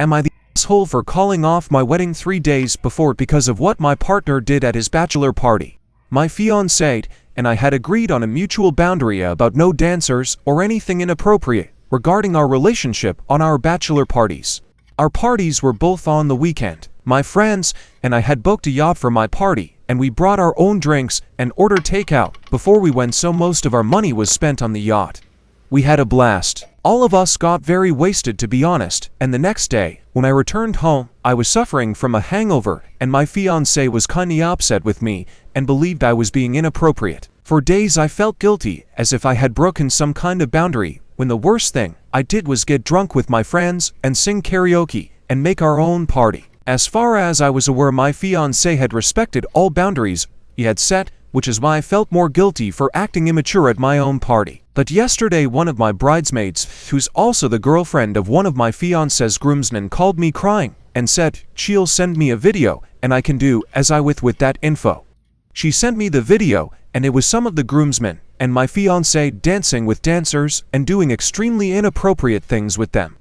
Am I the asshole for calling off my wedding 3 days before because of what my partner did at his bachelor party? My fiancé and I had agreed on a mutual boundary about no dancers or anything inappropriate regarding our relationship on our bachelor parties. Our parties were both on the weekend. My friends and I had booked a yacht for my party, and we brought our own drinks and ordered takeout before we went, so most of our money was spent on the yacht. We had a blast. All of us got very wasted, to be honest, and the next day, when I returned home, I was suffering from a hangover, and my fiancé was kinda upset with me and believed I was being inappropriate. For days I felt guilty, as if I had broken some kind of boundary, when the worst thing I did was get drunk with my friends and sing karaoke and make our own party. As far as I was aware, my fiancé had respected all boundaries he had set, which is why I felt more guilty for acting immature at my own party. But yesterday, one of my bridesmaids, who's also the girlfriend of one of my fiancé's groomsmen, called me crying and said she'll send me a video and I can do as I with that info. She sent me the video, and it was some of the groomsmen and my fiancé dancing with dancers and doing extremely inappropriate things with them.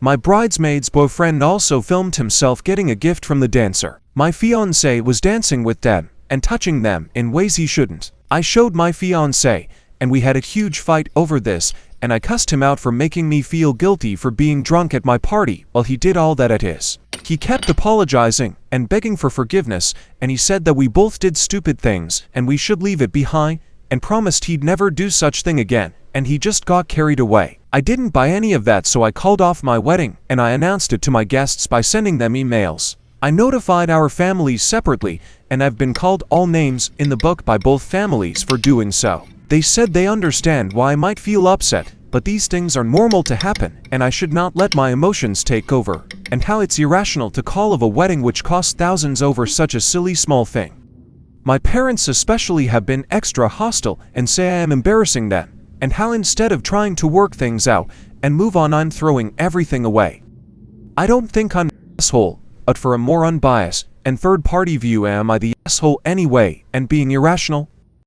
My bridesmaid's boyfriend also filmed himself getting a gift from the dancer. My fiancé was dancing with them and touching them in ways he shouldn't. I showed my fiancé, and we had a huge fight over this, and I cussed him out for making me feel guilty for being drunk at my party while he did all that at his. He kept apologizing and begging for forgiveness, and he said that we both did stupid things and we should leave it behind, and promised he'd never do such thing again, and he just got carried away. I didn't buy any of that, so I called off my wedding, and I announced it to my guests by sending them emails. I notified our families separately, and I've been called all names in the book by both families for doing so. They said they understand why I might feel upset, but these things are normal to happen, and I should not let my emotions take over, and how it's irrational to call of a wedding which costs thousands over such a silly small thing. My parents especially have been extra hostile and say I am embarrassing them, and how instead of trying to work things out and move on, I'm throwing everything away. I don't think I'm an asshole, but for a more unbiased and third-party view, am I the asshole anyway and being irrational?